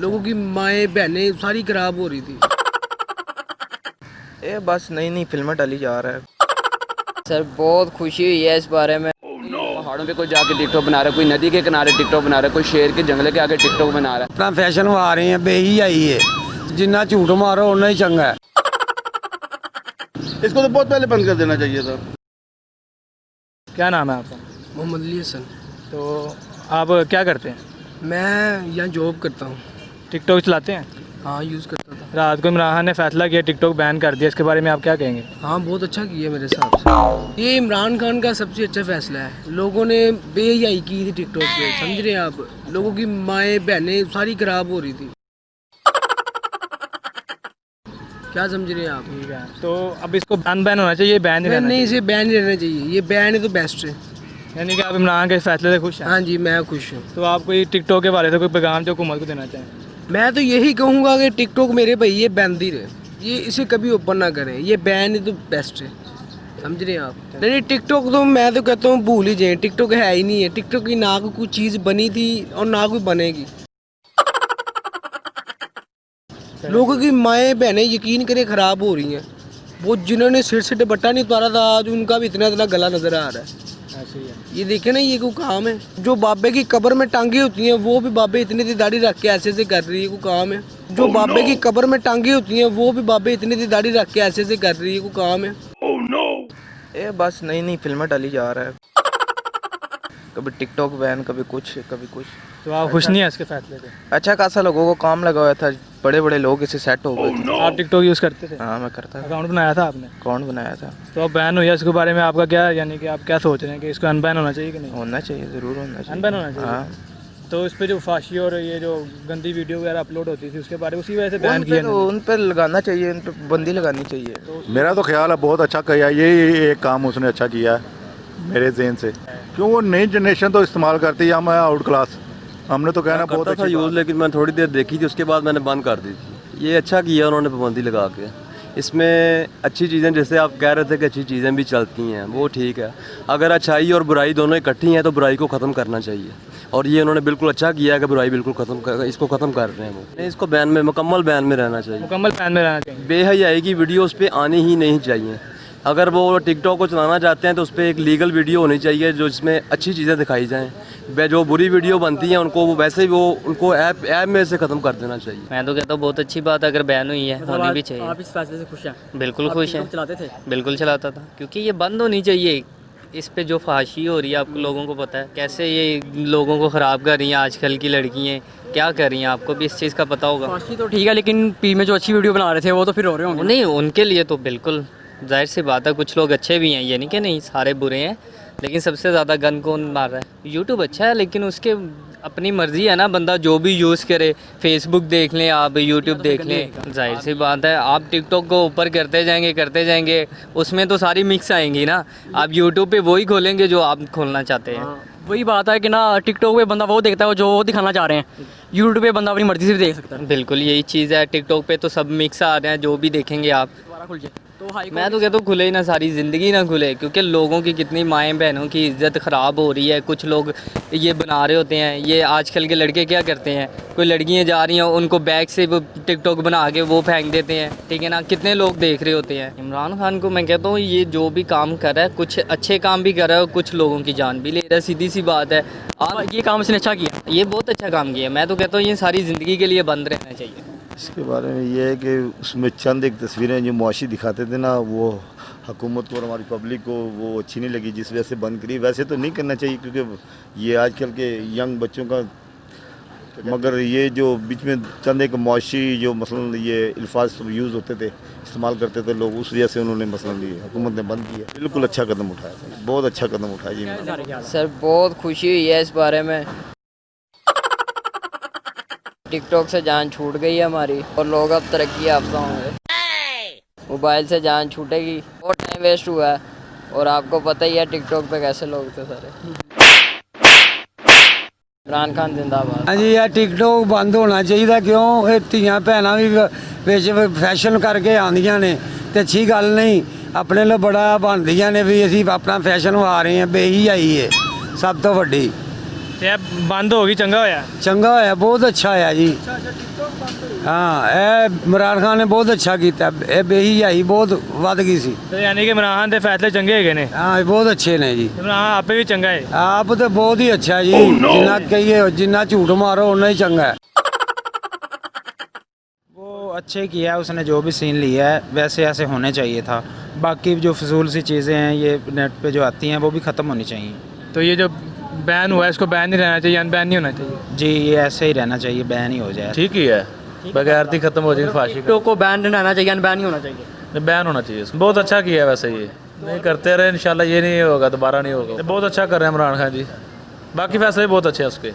लोगों की माएँ बहनें सारी खराब हो रही थी। ये बस नई नई फिल्में डाली जा रहा है। सर बहुत खुशी हुई है इस बारे में। पहाड़ों पे कोई जाके टिकटॉक बना रहा है, कोई नदी के किनारे टिकटॉक बना रहा है, कोई शेर के जंगल के आगे टिकटॉक बना रहा है। अपना फैशन आ रहे हैं, बेही आई है, जिन्ना झूठ मारो उतना ही चंगा है। इसको तो बहुत पहले बंद कर देना चाहिए था। क्या नाम है आपका? मोहम्मद अली हसन। तो आप क्या करते हैं? मैं यहाँ जॉब करता हूँ। टिकटॉक चलाते हैं? हाँ, यूज़ करता था। रात को इमरान खान ने फैसला किया टिकटॉक बैन कर दिया, इसके बारे में आप क्या कहेंगे? हाँ, बहुत अच्छा किया मेरे हिसाब से। ये इमरान खान का सबसे अच्छा फैसला है। लोगों ने बेहयाई की थी टिकटॉक पे, समझ रहे हैं आप? लोगों की माएँ बहनें सारी खराब हो रही थी। क्या समझ रहे हैं आप? ठीक है, तो अब इसको बैन होना चाहिए, बैन नहीं रहना नहीं, चाहिए? इसे बैन नहीं रहना चाहिए। ये बैन है तो बेस्ट है। यानी कि आप इमरान के फैसले से खुश हैं? हाँ जी, मैं खुश हूँ। तो आप कोई टिकटॉक के बारे में कोई पैगाम जो हुकूमत को देना चाहें? मैं तो यही कहूँगा कि टिकटॉक मेरे भाई ये बैन ही रहे, ये इसे कभी ओपन ना करें। ये बैन है तो बेस्ट है, समझ रहे हैं आप? नहीं, टिकटॉक तो मैं तो कहता हूँ भूल ही जाए। टिकटॉक है ही नहीं है। टिकटॉक की ना कोई चीज़ बनी थी और ना कोई बनेगी। लोगों की माएँ बहनें यकीन करें ख़राब हो रही हैं। वो जिन्होंने सिर से दुपट्टा नहीं उतारा था, आज उनका भी इतना इतना गला नज़र आ रहा है। ऐसे ही है। ये देखे ना, ये कोई काम है? जो बाबे की कब्र में टांगी होती हैं वो भी बाबे इतनी इतनी दाढ़ी रख के ऐसे ऐसे कर रही है, कोई काम है? जो बाबे की कब्र में टांगी होती हैं वो भी बाबे इतनी इतनी दाढ़ी रख के ऐसे ऐसे कर रही है, कोई काम है? ये बस नई नई फिल्में डाली जा रहा है। कभी टिकटॉक बैन, कभी कुछ कभी कुछ। तो आप खुश नहीं हैं इसके फैसले से? अच्छा खासा लोगों को काम लगा हुआ था, बड़े बड़े लोग इसे सेट हो गए थे। आप टिकटॉक यूज़ करते थे? हाँ, मैं करता था। अकाउंट बनाया था आपने? कौन बनाया था? तो अब बैन हुआ, इसके बारे में आपका क्या, यानी कि आप क्या सोच रहे हैं कि इसको अनबैन होना चाहिए कि नहीं? होना चाहिए, ज़रूर होना चाहिए। अनबैन होना चाहिए। हाँ, तो इस पे जो फाशी और ये जो गंदी वीडियो वगैरह अपलोड होती थी उसके बारे में उसी वजह से उन बैन पे किया तो उन पर लगाना चाहिए, उन पर बंदी लगानी चाहिए। मेरा तो ख्याल है बहुत अच्छा किया, ये एक काम उसने अच्छा किया है मेरे ज़हन से। क्यों वो नई जनरेशन तो इस्तेमाल करती है, हम आउट क्लास। हमने तो कहना बहुत अच्छा यूज़, लेकिन मैंने थोड़ी देर देखी थी, उसके बाद मैंने बंद कर दी थी। ये अच्छा किया उन्होंने पाबंदी लगा के। इसमें अच्छी चीज़ें, जैसे आप कह रहे थे कि अच्छी चीज़ें भी चलती हैं, वो ठीक है। अगर अच्छाई और बुराई दोनों इकट्ठी हैं तो बुराई को ख़त्म करना चाहिए, और ये उन्होंने बिल्कुल अच्छा किया कि बुराई बिल्कुल इसको ख़त्म कर रहे हैं। वो नहीं, इसको बैन में, मुकम्मल बैन में रहना चाहिए। मुकम्मल बैन में रहना चाहिए। बेहयाई की वीडियो उस पर आनी ही नहीं चाहिए। अगर वो टिकटॉक को चलाना चाहते हैं तो उस पर एक लीगल वीडियो होनी चाहिए जो जिसमें अच्छी चीज़ें दिखाई जाएँ। जो बुरी वीडियो बनती हैं उनको वो वैसे ही उनको ऐप में से ख़त्म कर देना चाहिए। मैं तो कहता हूँ बहुत अच्छी बात है अगर बैन हुई है, होनी भी चाहिए। आप इस फैसले से खुश हैं? बिल्कुल खुश हैं। चलाते थे? बिल्कुल चलाता था, क्योंकि ये बंद होनी चाहिए। इस पे जो फाशी हो रही है, आप लोगों को पता है कैसे ये लोगों को ख़राब कर रही हैं। आजकल की लड़कियाँ क्या कर रही हैं, आपको भी इस चीज़ का पता होगा। फाशी तो ठीक है, लेकिन पी में जो अच्छी वीडियो बना रहे थे वो तो फिर हो रहे होंगे। नहीं, उनके लिए तो बिल्कुल जाहिर सी बात है, कुछ लोग अच्छे भी हैं, ये नहीं कि नहीं सारे बुरे हैं। लेकिन सबसे ज़्यादा गन कौन मार रहा है? यूट्यूब अच्छा है, लेकिन उसके अपनी मर्ज़ी है ना, बंदा जो भी यूज़ करे। फेसबुक देख लें आप, यूट्यूब देख लें, जाहिर सी बात है। आप टिकटॉक को ऊपर करते जाएंगे, उसमें तो सारी मिक्स आएंगी ना। आप यूट्यूब पे वही खोलेंगे जो आप खोलना चाहते हैं। वही बात है कि ना, टिकटॉक पे बंदा वो देखता है जो वो दिखाना चाह रहे हैं, यूट्यूब पे बंदा अपनी मर्जी से भी देख सकता है। बिल्कुल यही चीज़ है। टिकटॉक पे तो सब मिक्स आ रहे हैं, जो भी देखेंगे आप। खुल जाए तो मैं तो कहता हूँ खुले ही ना, सारी ज़िंदगी ना खुले, क्योंकि लोगों की कितनी माएँ बहनों की इज़्ज़त ख़राब हो रही है। कुछ लोग ये बना रहे होते हैं। ये आजकल के लड़के क्या करते हैं, कोई लड़कियाँ जा रही हैं, उनको बैग से वो टिकटॉक बना के वो फेंक देते हैं, ठीक है ना। कितने लोग देख रहे होते हैं। इमरान खान को मैं कहता हूँ ये जो भी काम कर रहा है, कुछ अच्छे काम भी कर रहा है और कुछ लोगों की जान भी ले रहा है। सीधी सी बात है। आप ये काम इसने अच्छा किया, ये बहुत अच्छा काम किया। मैं तो कहता हूँ ये सारी ज़िंदगी के लिए बंद रहना चाहिए। इसके बारे में ये है कि उसमें चंद एक तस्वीरें जो मुआशी दिखाते थे ना, वो हुकूमत को और हमारी पब्लिक को वो अच्छी नहीं लगी, जिस वजह से बंद करी। वैसे तो नहीं करना चाहिए क्योंकि ये आजकल के यंग बच्चों का, मगर ये जो बीच में चंद एक मुआशी जो मसलन ये अल्फाज यूज़ होते थे, इस्तेमाल करते थे लोग, उस वजह से उन्होंने मसलन ये हुकूमत ने बंद किया। बिल्कुल अच्छा कदम उठाया, बहुत अच्छा कदम उठाया जी। सर बहुत खुशी हुई है इस बारे में। टिकटॉक से जान छूट गई है हमारी, और लोग अब तरक्की याफ्ता होंगे। मोबाइल से जान छूटेगी, और टाइम वेस्ट हुआ है। और आपको पता ही है टिकटॉक पे कैसे लोग थे सारे। इमरान खान जिंदाबाद। हाँ जी, यह टिकटॉक बंद होना चाहिए। क्यों ये धियां भैनां भी विच फैशन करके आंदियां ने, ते अच्छी गल नहीं। अपने लिए बड़ा बनदियां ने भी असीं अपना फैशन आ रहे हैं। बेही आई है सब तो वड्डी, ਤੇ ਇਹ ਬੰਦ ਹੋ ਗਈ, ਚੰਗਾ ਹੋਇਆ। ਚੰਗਾ ਹੋਇਆ, ਬਹੁਤ ਅੱਛਾ ਹੋਇਆ ਜੀ। ਹਾਂ, ਇਹ ਇਮਰਾਨ ਖਾਨ ਨੇ ਬਹੁਤ ਅੱਛਾ ਕੀਤਾ। ਇਹ ਬੇਹਯਾਈ ਬਹੁਤ ਵੱਧ ਗਈ ਸੀ। ਤੇ ਯਾਨੀ ਕਿ ਇਮਰਾਨ ਖਾਨ ਦੇ ਫੈਸਲੇ ਚੰਗੇ ਹੈਗੇ ਨੇ। ਹਾਂ, ਇਹ ਬਹੁਤ ਅੱਛੇ ਨੇ ਜੀ। ਇਮਰਾਨ ਖਾਨ ਆਪੇ ਵੀ ਚੰਗਾ ਹੈ। ਆਪ ਤਾਂ ਬਹੁਤ ਹੀ ਅੱਛਾ ਜੀ। ਜਿੰਨਾ ਕਹੀਏ, जितना झूठ मारो उतना ही चंगा है। वो अच्छे किया है उसने, जो भी सीन लिया है वैसे ऐसे होने चाहिए था। बाकी जो फजूल सी चीज़ें हैं ये नेट पे जो आती हैं वो भी ख़त्म होनी चाहिए। तो ये जो बैन हुआ है इसको बैन नहीं रहना चाहिए, अनबैन नहीं होना चाहिए। जी, ये ऐसे ही रहना चाहिए, बैन ही हो जाए। ठीक ही है, बगैर थी खत्म हो जाएगी फांसी टिकटॉक को बैन रहना चाहिए, अनबैन नहीं होना चाहिए। बैन होना चाहिए। बहुत अच्छा किया है वैसे, ये नहीं करते रहे, इंशाल्लाह ये नहीं होगा, दोबारा नहीं होगा। बहुत अच्छा कर रहे हैं इमरान खान जी, बाकी फैसले बहुत अच्छे हैं उसके।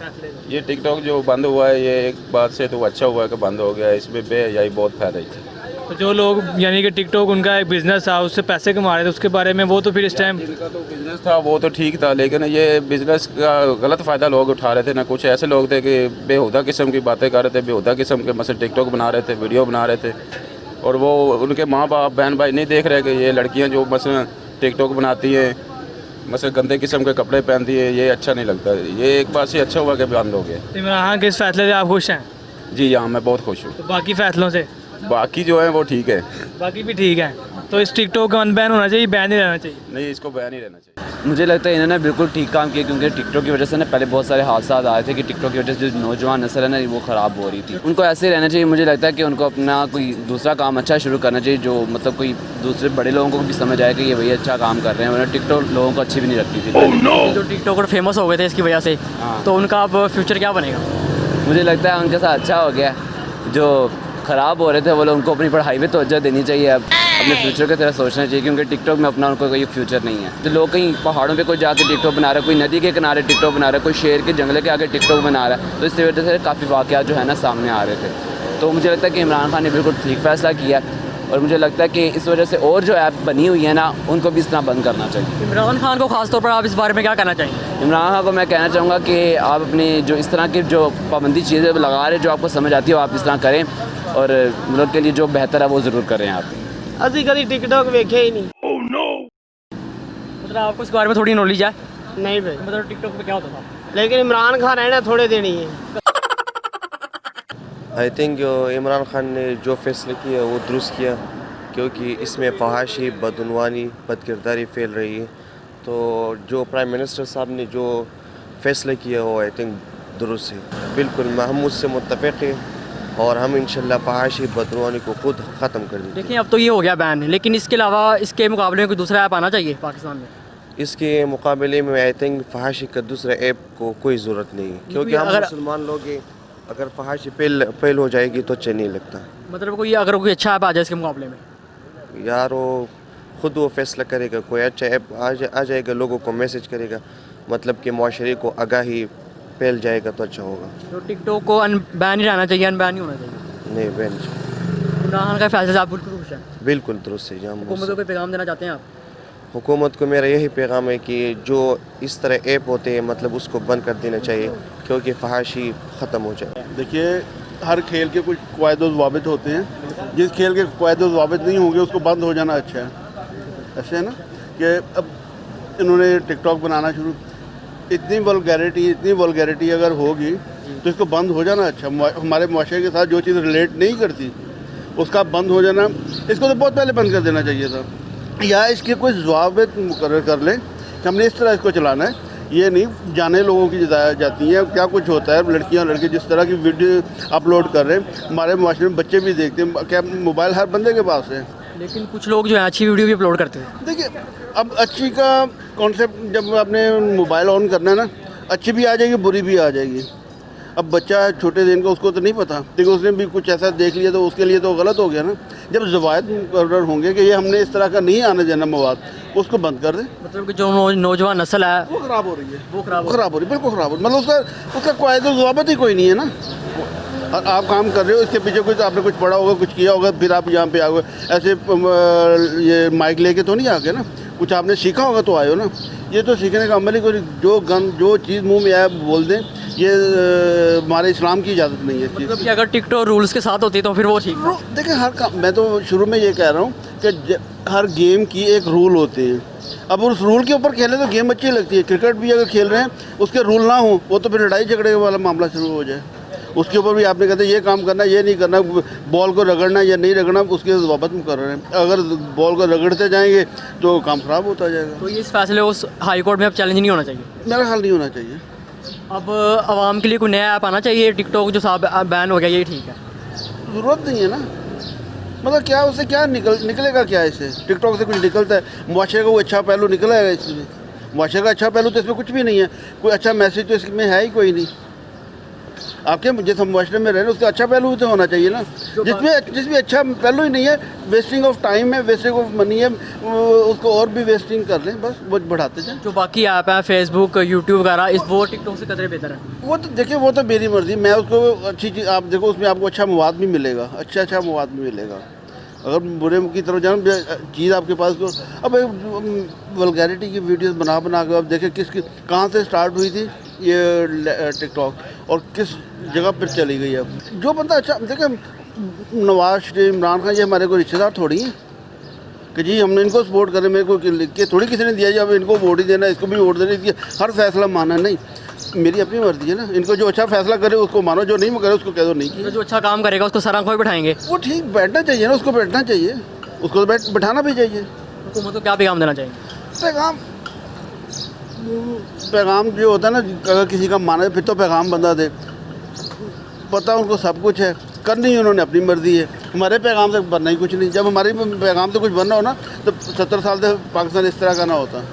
ये टिकटॉक जो बंद हुआ है, ये एक बात से तो अच्छा हुआ है कि बंद हो गया। इसमें बेहयाई बहुत फैल रही थी। तो जो लोग यानी कि टिकटॉक उनका एक बिजनेस था, उससे पैसे कमा रहे थे, उसके बारे में वो तो फिर इस टाइम इनका तो बिजनेस था वो तो ठीक था, लेकिन ये बिजनेस का गलत फ़ायदा लोग उठा रहे थे ना। कुछ ऐसे लोग थे कि बेहुदा किस्म की बातें कर रहे थे, बेहुदा किस्म के मतलब टिकटॉक बना रहे थे, वीडियो बना रहे थे, और वो उनके माँ बाप बहन भाई नहीं देख रहे कि ये लड़कियाँ जो मसलन टिकटॉक बनाती हैं, मसलन गंदे किस्म के कपड़े पहनती है, ये अच्छा नहीं लगता। ये एक बात से अच्छा हुआ कि बंद हो गया। इमरान खान के इस फैसले से आप खुश हैं? जी हाँ, मैं बहुत खुश हूँ। तो बाकी फैसलों से बाकी जो है वो ठीक है, बाकी भी ठीक है। तो इस टिकटॉक का अनबैन होना चाहिए, बैन नहीं रहना चाहिए। नहीं इसको बैन ही रहना चाहिए। मुझे लगता है इन्होंने बिल्कुल ठीक काम किया, क्योंकि टिकटॉक की वजह से ना पहले बहुत सारे हादसा आए थे कि टिकटॉक की वजह से जो नौजवान नस्ल है ना वो ख़राब हो रही थी। उनको ऐसे ही रहना चाहिए। मुझे लगता है कि उनको अपना कोई दूसरा काम अच्छा शुरू करना चाहिए, जो मतलब कोई दूसरे बड़े लोगों को भी समझ आए कि ये भैया अच्छा काम कर रहे हैं, वरना टिकटॉक लोगों को अच्छी भी नहीं लगती थी। जो टिकटॉकर फेमस हो गए थे इसकी वजह से, तो उनका अब फ्यूचर क्या बनेगा? मुझे लगता है उनके साथ अच्छा हो गया। जो ख़राब हो रहे थे वो लोग, उनको अपनी पढ़ाई पे तवज्जो देनी चाहिए। अब अपने फ्यूचर की तरह सोचना चाहिए, क्योंकि टिकटॉक में अपना उनको कोई फ्यूचर नहीं है। जो लोग कहीं पहाड़ों पे कोई जाके टिकटॉक बना रहा है, कोई नदी के किनारे टिकटॉक बना रहा है, कोई शेर के जंगल के आगे टिकटॉक बना रहा है, तो इस वजह से काफ़ी वाक़यात जो है ना सामने आ रहे थे। तो मुझे लगता है कि इमरान खान ने बिल्कुल ठीक फ़ैसला किया, और मुझे लगता है कि इस वजह से और जो ऐप बनी हुई है ना उनको भी इस तरह बंद करना चाहिए। इमरान खान को खासतौर पर आप इस बारे में क्या कहना चाहेंगे? इमरान खान को मैं कहना चाहूँगा कि आप अपनी जो इस तरह की जो पाबंदी चीज़ें लगा रहे, जो आपको समझ आती है वो आप इस तरह करें, और मुल्क के लिए जो बेहतर है वो ज़रूर करें आप। ਅਸੀਂ ਕਦੀ ਟਿਕਟੌਕ ਵੇਖਿਆ ਹੀ ਨਹੀਂ। मतलब आपको इस बारे में थोड़ी नॉलेज है? नहीं भाई, मतलब टिकटॉक पे क्या होता था? लेकिन इमरान खान है ना, थोड़े दिन ही है। आई थिंक इमरान खान ने जो फैसले किया वो दुरुस्त किया, क्योंकि इसमें फहाशी, बदउनवानी, बदकिरदारी फैल रही है। तो जो प्राइम मिनिस्टर साहब ने जो फैसले किया वो आई थिंक दुरुस्त है, बिल्कुल हम उससे मुत्तफ़िक़ हैं, और हम इंशाल्लाह फहाशी, बदउनवानी को खुद ख़त्म कर देंगे। देखिए अब तो ये हो गया बैन, लेकिन इसके अलावा इसके मुकाबले में कोई दूसरा ऐप आना चाहिए पाकिस्तान में। इसके मुकाबले में आई थिंक फहाशी का दूसरा ऐप को कोई ज़रूरत नहीं है, क्योंकि हम मुसलमान लोग हैं। अगर फहाशी पहल हो जाएगी तो अच्छा नहीं लगता। मतलब कोई अगर कोई अच्छा ऐप आ जाए इसके मुकाबले में, यार वो खुद वो फैसला करेगा। कोई अच्छा ऐप आ जाएगा, लोगों को मैसेज करेगा, मतलब कि माशरे को आगाही फैल जाएगा तो अच्छा होगा। तो टिकटॉक को बैन ही रहना चाहिए, अनबैन नहीं होना चाहिए। नहीं बैन, इमरान खान का फैसले से आप बिल्कुल खुश हैं? बिल्कुल दुरुस्त है। जहाँ हुकूमत को पैगाम देना चाहते हैं आप? हुकूमत को मेरा यही पैगाम है कि जो इस तरह ऐप होते हैं मतलब उसको बंद कर देना चाहिए, क्योंकि फहाशी ख़त्म हो जाए। देखिए, हर खेल के कुछ क़वायद-ओ-ज़वाबित होते हैं। जिस खेल के क़वायद-ओ-ज़वाबित नहीं होंगे उसको बंद हो जाना अच्छा है। ऐसे है ना कि अब इन्होंने टिकटॉक बनाना शुरू, इतनी वल्गैरिटी अगर होगी तो इसको बंद हो जाना अच्छा। हमारे मुआशरे के साथ जो चीज़ रिलेट नहीं करती उसका बंद हो जाना, इसको तो बहुत पहले बंद कर देना चाहिए था, या इसके कुछ ज़वाबित मुकर्रर कर लें कि हमने इस तरह इसको चलाना है। ये नहीं जाने लोगों की जाती हैं क्या कुछ होता है। लड़कियां लड़के जिस तरह की वीडियो अपलोड कर रहे हैं, हमारे मुआशरे में बच्चे भी देखते हैं। क्या मोबाइल हर बंदे के पास है, लेकिन कुछ लोग जो है अच्छी वीडियो भी अपलोड करते हैं। देखिए अब अच्छी का कॉन्सेप्ट जब आपने मोबाइल ऑन करना है ना, अच्छी भी आ जाएगी, बुरी भी आ जाएगी। अब बच्चा है छोटे दिन का, उसको तो नहीं पता, लेकिन उसने भी कुछ ऐसा देख लिया तो उसके लिए तो गलत हो गया ना। जब ज़वायद मुकर्रर होंगे कि ये हमने इस तरह का नहीं आने देना मवाद, उसको बंद कर दें। मतलब कि जो नौजवान नस्ल है वो ख़राब हो रही है, वो खराब हो रही है, बिल्कुल ख़राब हो रही है। मतलब उसका क़वायद-ओ-ज़वाबित ही कोई नहीं है ना। और आप काम कर रहे हो, इसके पीछे कुछ आपने कुछ पढ़ा होगा, कुछ किया होगा, फिर आप यहाँ पे आ गए। ऐसे ये माइक लेके तो नहीं आ गए ना, कुछ आपने सीखा होगा तो आए हो ना। ये तो सीखने का अमल ही कोई, जो चीज़ मुंह में आया बोल दें, ये हमारे इस्लाम की इजाज़त नहीं है। मतलब कि अगर टिकटॉक रूल्स के साथ होती तो फिर वो ठीक। देखिए हर काम, मैं तो शुरू में ये कह रहा हूँ कि हर गेम की एक रूल होते हैं। अब उस रूल के ऊपर खेलें तो गेम अच्छी लगती है। क्रिकेट भी अगर खेल रहे हैं उसके रूल ना हो वो तो फिर लड़ाई झगड़े वाला मामला शुरू हो जाए। उसके ऊपर भी आपने कहते ये काम करना, ये नहीं करना, बॉल को रगड़ना या नहीं रगड़ना, उसके जवाबत में कर रहे हैं। अगर बॉल को रगड़ते जाएंगे तो काम ख़राब होता जाएगा। तो ये इस फैसले को हाई कोर्ट में अब चैलेंज नहीं होना चाहिए? मेरा ख्याल नहीं होना चाहिए। अब आवाम के लिए कोई नया ऐप आना चाहिए, टिकटॉक जो साहब बैन हो गया ये ठीक है? ज़रूरत नहीं है ना, मतलब क्या उससे क्या निकलेगा क्या इससे? टिकटॉक से कुछ निकलता है? मुआशरे का वो अच्छा पहलू निकला है इसमें? मुआशरे का अच्छा पहलू तो इसमें कुछ भी नहीं है। कोई अच्छा मैसेज तो इसमें है ही कोई नहीं। आपके जिस हम मुआशरे में रह रहे हैं उसका अच्छा पहलू तो होना चाहिए ना। जिसमें अच्छा पहलू ही नहीं है, वेस्टिंग ऑफ टाइम है, वेस्टिंग ऑफ मनी है, उसको और भी वेस्टिंग कर लें, बस वो बढ़ाते जाएं। जो बाकी ऐप हैं फेसबुक, यूट्यूब वगैरह, वो टिकटॉक से कतरे बेहतर है? वो तो देखिए, वो तो मेरी मर्जी, मैं उसको अच्छी चीज़ आप देखो, उसमें आपको अच्छा मवाद भी मिलेगा, अच्छा मवाद भी मिलेगा। अगर बुरे की तरफ जाना चीज़ आपके पास को, अब वल्गैरिटी की वीडियोस बना कर अब देखें कहाँ से स्टार्ट हुई थी ये टिकटॉक और किस जगह पर चली गई। अब जो बंदा अच्छा देखें, नवाज शरीफ, इमरान खान, ये हमारे को रिश्तेदार थोड़ी हैं कि जी हमने इनको सपोर्ट करें, मेरे को लिख के थोड़ी किसी ने दिया जी अब इनको वोट ही देना, इसको भी वोट देना, हर फैसला माना नहीं। मेरी अपनी मर्जी है ना, इनको जो अच्छा फैसला करे उसको मानो, जो नहीं करे उसको कह दो नहीं किया। जो अच्छा काम करेगा उसको सर आंखों पे बैठाएंगे? वो ठीक बैठना चाहिए ना, उसको बैठना चाहिए, उसको बैठाना भी चाहिए। हुकूमत को क्या पैगाम देना चाहिए? पैगाम जो होता है ना, अगर किसी का माना फिर तो पैगाम बंदा दे, पता उनको सब कुछ है, करनी है उन्होंने अपनी मर्जी है। हमारे पैगाम से बनना ही कुछ नहीं। जब हमारे पैगाम से कुछ बनना हो ना तो 70 साल से पाकिस्तान इस तरह का ना होता।